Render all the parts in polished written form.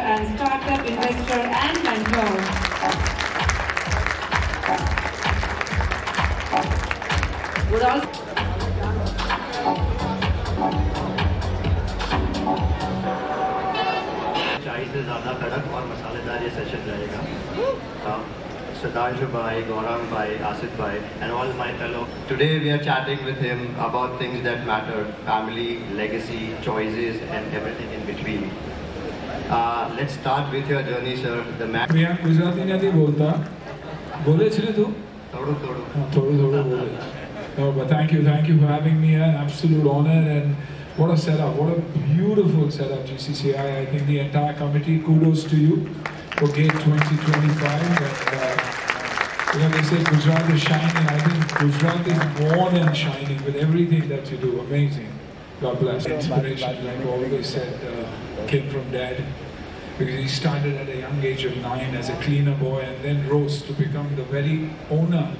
and startup investor and mentor. Would also चाय से ज़्यादा कड़क और मसालेदार ये सेशन रहेगा. Sudhanshu Bhai, Gaurang Bhai, Asit Bhai, and all my fellow. Today we are chatting with him about things that matter: family, legacy, choices, and everything in between. Let's start with your journey, sir. The man. मैं गुजराती नहीं बोलता. बोले चले तू? थोड़ो थोड़ो. थोड़ो बोले. No, but thank you for having me here. An absolute honor, and what a setup! What a beautiful setup, GCCI. I think the entire committee. Kudos to you for Gate 2025. And, they say Gujarat is shining. I think Gujarat is more than shining with everything that you do. Amazing. God bless. Inspiration, like I always said, came from Dad. Because he started at a young age of 9 as a cleaner boy and then rose to become the very owner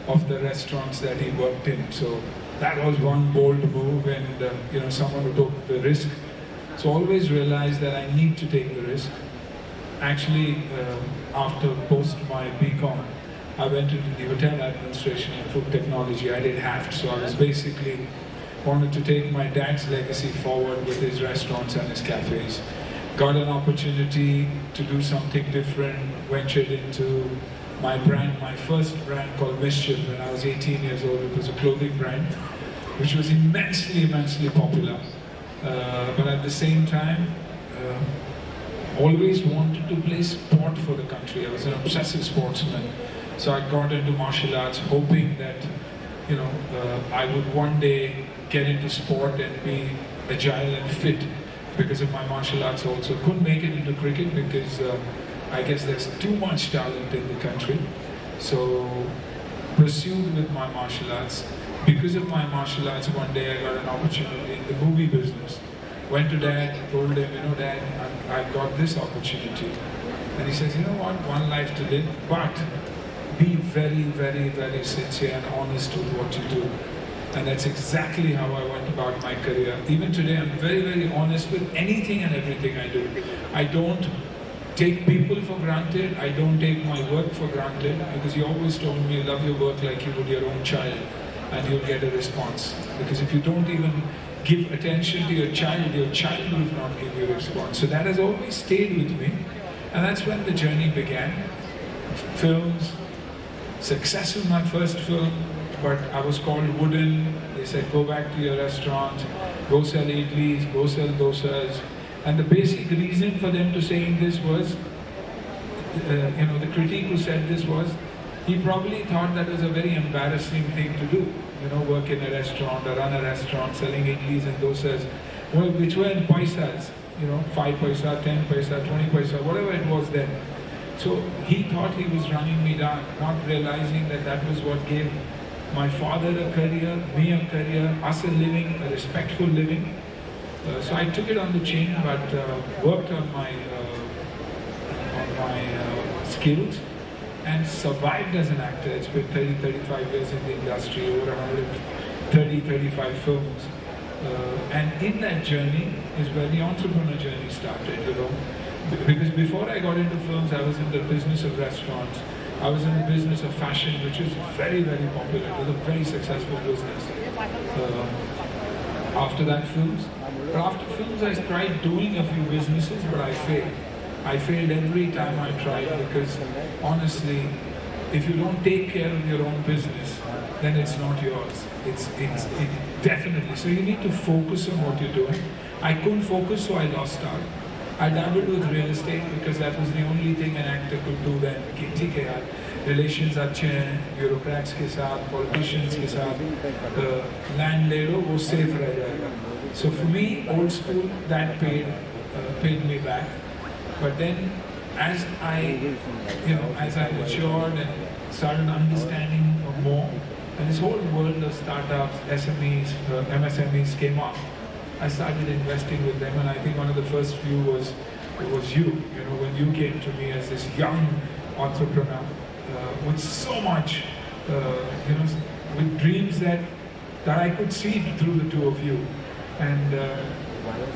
of the restaurants that he worked in. So that was one bold move, and someone who took the risk. So always realized that I need to take the risk. Actually, after post my BCom, I went into the hotel administration and food technology. I did HAFT, so I was basically wanted to take my dad's legacy forward with his restaurants and his cafes. Got an opportunity to do something different, ventured into my brand, my first brand called Mischief when I was 18 years old. It was a clothing brand, which was immensely popular. But at the same time, always wanted to play sport for the country. I was an obsessive sportsman. So I got into martial arts, hoping that, I would one day get into sport and be agile and fit because of my martial arts also. Couldn't make it into cricket because I guess there's too much talent in the country. So pursued with my martial arts. Because of my martial arts, one day I got an opportunity in the movie business. Went to Dad, told him, Dad, I've got this opportunity. And he says, what, one life to live, but be very sincere and honest with what you do. And that's exactly how I went about my career. Even today, I'm very honest with anything and everything I do. I don't take people for granted. I don't take my work for granted, because you always told me, love your work like you would your own child, and you'll get a response. Because if you don't even give attention to your child will not give you a response. So that has always stayed with me. And that's when the journey began. Films, success with my first film, but I was called wooden. They said, go back to your restaurant, go sell idlis, go sell dosas. And the basic reason for them to saying this was, the critic who said this was, he probably thought that was a very embarrassing thing to do. Work in a restaurant or run a restaurant selling idlis and dosas, which were in paisas, 5 paisa, 10 paisa, 20 paisa, whatever it was then. So he thought he was running me down, not realizing that that was what gave my father a career, me a career, us a living, a respectful living. So I took it on the chin, but worked on my skills and survived as an actor. It's been 30-35 years in the industry, over 130-35 films. And in that journey is where the entrepreneur journey started, Because before I got into films, I was in the business of restaurants. I was in the business of fashion, which was very popular. It was a very successful business. After that, films. But after films, I tried doing a few businesses, but I failed. I failed every time I tried, because honestly, if you don't take care of your own business, then it's not yours. It's definitely. So you need to focus on what you're doing. I couldn't focus, so I lost out. I dabbled with real estate because that was the only thing an actor could do then. Relations अच्छे हैं, bureaucrats के साथ, politicians के साथ, land ले लो, वो safe रह जाएगा. So for me, old school, that paid me back. But then, as I matured and started understanding more, and this whole world of startups, SMEs, MSMEs came up, I started investing with them, and I think one of the first few was you. When you came to me as this young entrepreneur with so much, with dreams that I could see through the two of you. And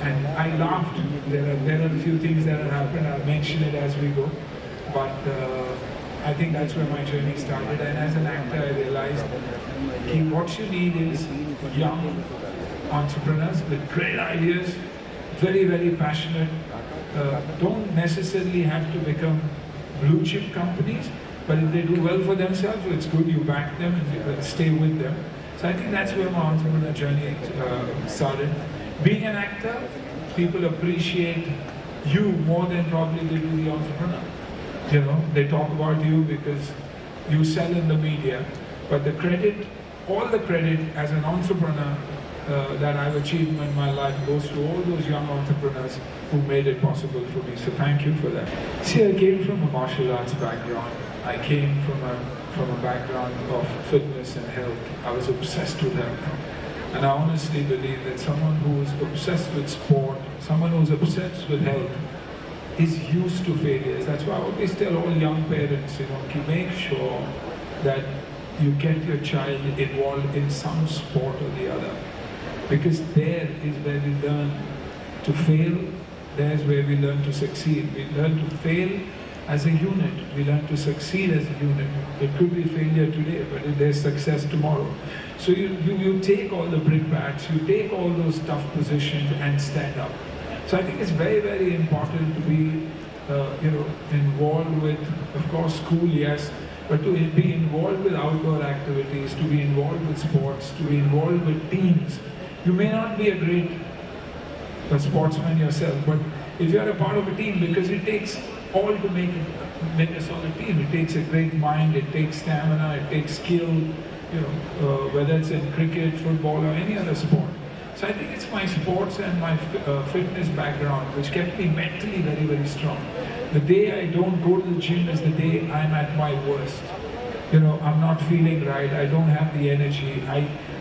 And I laughed. There are a few things that have happened. I'll mention it as we go. But I think that's where my journey started. And as an actor, I realized what you need is young entrepreneurs with great ideas, very, very passionate. Don't necessarily have to become blue chip companies, but if they do well for themselves, it's good you back them and stay with them. So I think that's where my entrepreneur journey started. Being an actor, people appreciate you more than probably they do the entrepreneur. You know, they talk about you because you sell in the media, but the credit, all the credit as an entrepreneur that I've achieved in my life goes to all those young entrepreneurs who made it possible for me. So thank you for that. See, I came from a martial arts background. I came from a background of fitness and health. I was obsessed with health. And I honestly believe that someone who is obsessed with sport, someone who is obsessed with health, is used to failures. That's why I always tell all young parents, make sure that you get your child involved in some sport or the other. Because there is where we learn to fail, there's where we learn to succeed. We learn to fail as a unit, we learn to succeed as a unit. It could be failure today, but there's success tomorrow. So you take all the brickbats, you take all those tough positions and stand up. So I think it's very, very important to be involved with, of course, school, yes, but to be involved with outdoor activities, to be involved with sports, to be involved with teams. You may not be a great sportsman yourself, but if you are a part of a team, because it takes all to make a solid team. It takes a great mind, it takes stamina, it takes skill, whether it's in cricket, football, or any other sport. So I think it's my sports and my fitness background which kept me mentally very, very strong. The day I don't go to the gym is the day I'm at my worst. I'm not feeling right, I don't have the energy,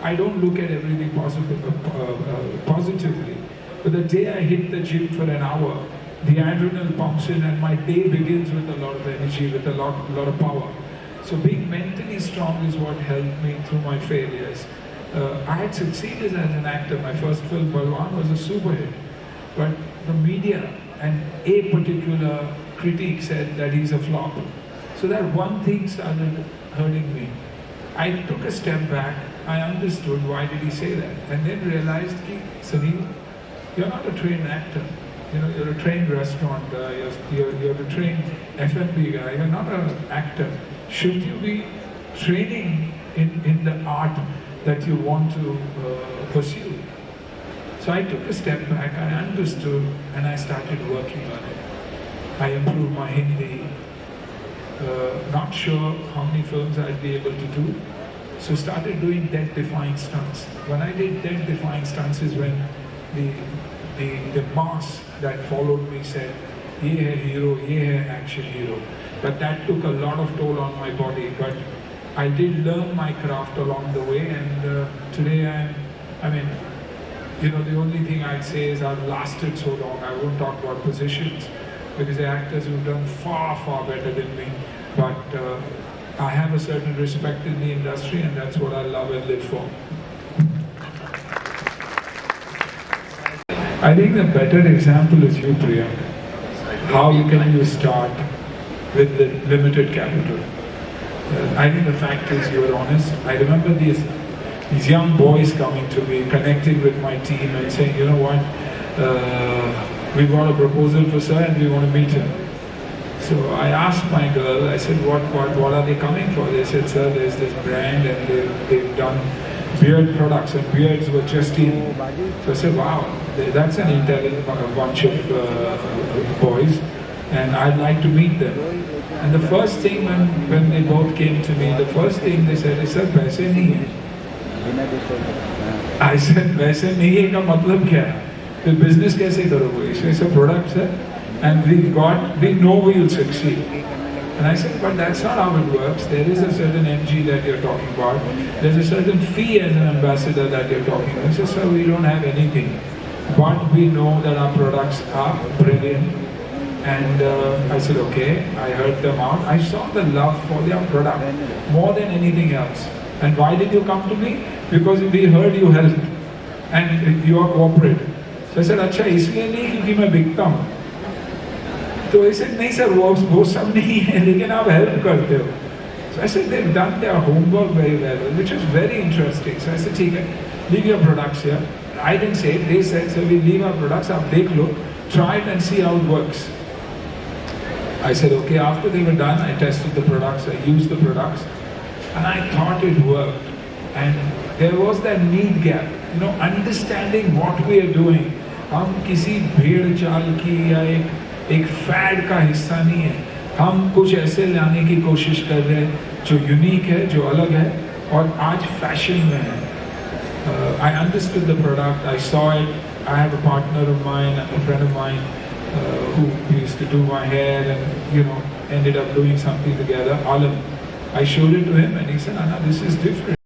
I don't look at everything positively. But the day I hit the gym for an hour, the adrenaline pumps in and my day begins with a lot of energy, with a lot of power. So being mentally strong is what helped me through my failures. I had succeeded as an actor. My first film, Balwan, was a super hit. But the media and a particular critique said that he's a flop. So that one thing started hurting me. I took a step back. I understood why did he say that. And then realized, Suniel, you're not a trained actor. You're a trained restaurant guy, you're a trained F&B guy, you're not an actor. Should you be training in the art that you want to pursue? So I took a step back, I understood, and I started working on it. I improved my Hindi. Not sure how many films I'd be able to do. So started doing death-defying stunts. When I did death-defying stunts is when the mass that followed me said, "Ye hai hero, ye hai action hero." But that took a lot of toll on my body. But I did learn my craft along the way, and today the only thing I'd say is I've lasted so long. I won't talk about positions because there are actors who've done far, far better than me. But I have a certain respect in the industry, and that's what I love and live for. I think the better example is you, Priyank. How can you start with the limited capital? I think the fact is you're honest. I remember these young boys coming to me, connecting with my team and saying, you know what, we've got a proposal for sir and we want to meet him. So I asked my girl, I said, what are they coming for? They said, sir, there's this brand and they've done beard products and beards were just in. So I said, wow, that's an intelligent bunch of boys and I'd like to meet them. And the first thing when they both came to me, the first thing they said is, sir, paise nahi hai. I said, paise nahi hai ka matlab kya hai? The business kaise karoge? So it's a product, sir, and we know we'll succeed. And I said, but that's not how it works. There is a certain MG that you're talking about. There's a certain fee as an ambassador that you're talking about. I said, sir, we don't have anything. But we know that our products are brilliant. And I said, okay, I heard them out. I saw the love for their product more than anything else. And why did you come to me? Because we heard you helped and you are corporate. So I said, अच्छा इसलिए नहीं क्योंकि मैं बिकता हूँ. तो I said, नहीं sir वो सब नहीं है लेकिन आप हेल्प करते हो. So I said, they've done their homework very well, which was very interesting. So I said, ठीक है, leave your products here. I didn't say it, they said, so we leave our products, आप देख लो, try it and see how it works. I said, okay, after they were done, I tested the products, I used the products, and I thought it worked. And there was that need gap, understanding what we are doing. हम किसी भेड़ चाल की या एक fed का हिस्सा नहीं है. हम कुछ ऐसे लाने की कोशिश कर रहे हैं जो यूनिक है, जो अलग है और आज फैशन में है. I understood the product, I saw it. I have a partner of mine, a friend of mine, who used to do my hair and ended up doing something together. Alam. I showed it to him and he said, Anna, this is different.